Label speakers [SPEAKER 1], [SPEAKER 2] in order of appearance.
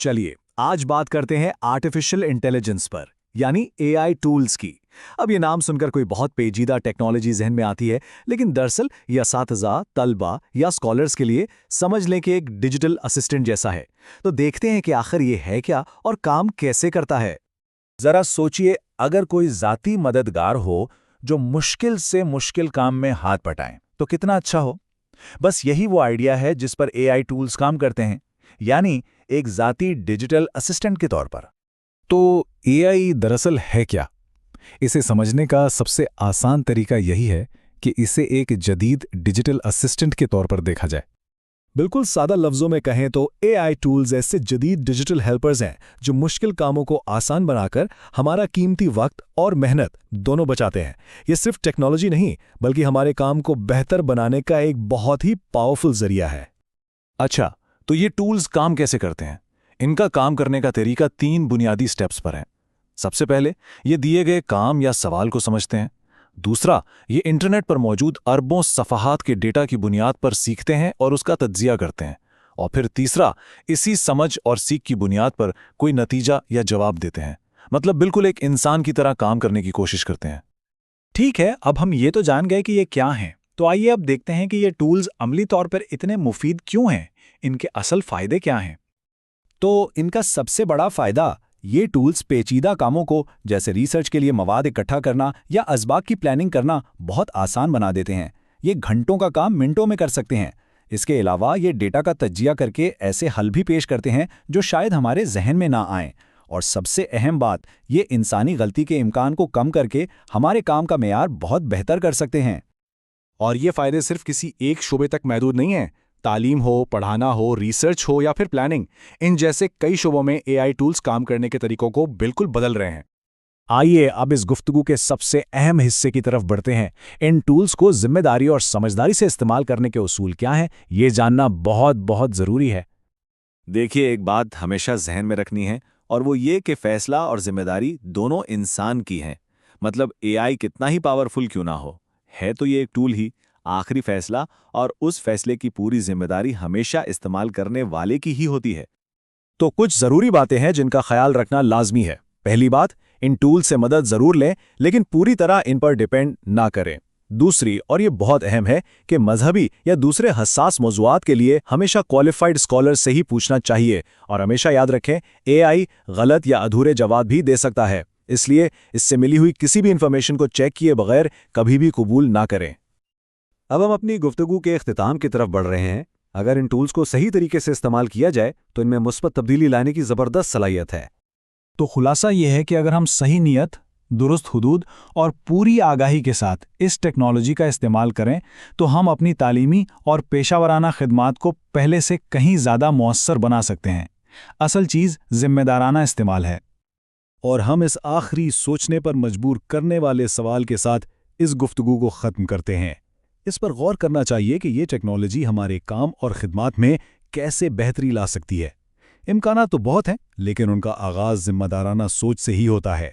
[SPEAKER 1] चलिए आज बात करते हैं आर्टिफिशियल इंटेलिजेंस पर, यानी एआई टूल्स की। अब ये नाम सुनकर कोई बहुत पेचीदा टेक्नोलॉजी जहन में आती है, लेकिन दरअसल ये असातिज़ा, तलबा या स्कॉलर्स के लिए समझ लें कि एक डिजिटल असिस्टेंट जैसा है। तो देखते हैं कि आखिर ये है क्या और काम कैसे करता है।
[SPEAKER 2] जरा सोचिए, अगर कोई ज़ाती मददगार हो जो मुश्किल से मुश्किल काम में हाथ बटाएं, तो कितना अच्छा हो। बस यही वो आइडिया है जिस पर एआई टूल्स काम करते हैं, यानी एक ज़ाती डिजिटल असिस्टेंट के तौर पर।
[SPEAKER 3] तो एआई दरअसल है क्या? इसे समझने का सबसे आसान तरीका यही है कि इसे एक जदीद डिजिटल असिस्टेंट के तौर पर देखा जाए।
[SPEAKER 1] बिल्कुल सादा लफ्ज़ों में कहें तो एआई टूल्स ऐसे जदीद डिजिटल हेल्पर्स हैं जो मुश्किल कामों को आसान बनाकर हमारा कीमती वक्त और मेहनत दोनों बचाते हैं। ये सिर्फ टेक्नोलॉजी नहीं, बल्कि हमारे काम को बेहतर बनाने का एक बहुत ही पावरफुल जरिया है।
[SPEAKER 3] अच्छा, तो ये टूल्स काम कैसे करते हैं? इनका काम करने का तरीका 3 बुनियादी स्टेप्स पर है। सबसे पहले ये दिए गए काम या सवाल को समझते हैं। दूसरा, ये इंटरनेट पर मौजूद अरबों सफ़हात के डेटा की बुनियाद पर सीखते हैं और उसका तज्जिया करते हैं। और फिर तीसरा, इसी समझ और सीख की बुनियाद पर कोई नतीजा या जवाब देते हैं। मतलब बिल्कुल एक इंसान की तरह काम करने की कोशिश करते हैं।
[SPEAKER 4] ठीक है, अब हम ये तो जान गए कि ये क्या हैं। तो आइए अब देखते हैं कि ये टूल्स अमली तौर पर इतने मुफीद क्यों हैं, इनके असल फ़ायदे क्या हैं।
[SPEAKER 5] तो इनका सबसे बड़ा फ़ायदा, ये टूल्स पेचीदा कामों को जैसे रिसर्च के लिए मवाद इकट्ठा करना या असबाक की प्लानिंग करना बहुत आसान बना देते हैं। ये घंटों का काम मिनटों में कर सकते हैं। इसके अलावा ये डेटा का तज्जिया करके ऐसे हल भी पेश करते हैं जो शायद हमारे जहन में ना आएं। और सबसे अहम बात, ये इंसानी गलती के इम्कान को कम करके हमारे काम का मेयार बहुत बेहतर कर सकते हैं।
[SPEAKER 1] और ये फ़ायदे सिर्फ किसी एक शोबे तक महदूद नहीं हैं। तालीम हो, पढ़ाना हो, रिसर्च हो या फिर प्लानिंग, इन जैसे कई शोबों में एआई टूल्स काम करने के तरीकों को बिल्कुल बदल रहे हैं।
[SPEAKER 3] आइए अब इस गुफ्तगू के सबसे अहम हिस्से की तरफ बढ़ते हैं। इन टूल्स को जिम्मेदारी और समझदारी से इस्तेमाल करने के उसूल क्या हैं, ये जानना बहुत बहुत ज़रूरी है।
[SPEAKER 2] देखिए, एक बात हमेशा जहन में रखनी है, और वो ये कि फैसला और जिम्मेदारी दोनों इंसान की हैं। मतलब एआई कितना ही पावरफुल क्यों ना हो, है तो ये एक टूल ही। आखिरी फैसला और उस फैसले की पूरी जिम्मेदारी हमेशा इस्तेमाल करने वाले की ही होती है।
[SPEAKER 1] तो कुछ ज़रूरी बातें हैं जिनका ख्याल रखना लाजमी है। पहली बात, इन टूल से मदद ज़रूर लें, लेकिन पूरी तरह इन पर डिपेंड ना करें। दूसरी, और ये बहुत अहम है, कि मजहबी या दूसरे हसास मौज़ूआत के लिए हमेशा क्वालिफाइड स्कॉलर से ही पूछना चाहिए। और हमेशा याद रखें, एआई गलत या अधूरे जवाब भी दे सकता है, इसलिए इससे मिली हुई किसी भी इंफॉर्मेशन को चेक किए बगैर कभी भी कबूल ना करें।
[SPEAKER 5] अब हम अपनी गुफ्तगू के इख्तिताम की तरफ बढ़ रहे हैं। अगर इन टूल्स को सही तरीके से इस्तेमाल किया जाए तो इनमें मुस्बत तब्दीली लाने की ज़बरदस्त सलाहियत है।
[SPEAKER 4] तो खुलासा ये है कि अगर हम सही नीयत, दुरुस्त हुदूद और पूरी आगाही के साथ इस टेक्नोलॉजी का इस्तेमाल करें तो हम अपनी तालीमी और पेशावराना खिदमात को पहले से कहीं ज़्यादा मौसर बना सकते हैं। असल चीज़ जिम्मेदाराना इस्तेमाल है।
[SPEAKER 1] और हम इस आखिरी सोचने पर मजबूर करने वाले सवाल के साथ इस गुफ्तगू को ख़त्म करते हैं। इस पर गौर करना चाहिए कि ये टेक्नोलॉजी हमारे काम और खिदमात में कैसे बेहतरी ला सकती है। इम्कानात तो बहुत हैं, लेकिन उनका आगाज़ जिम्मेदाराना सोच से ही होता है।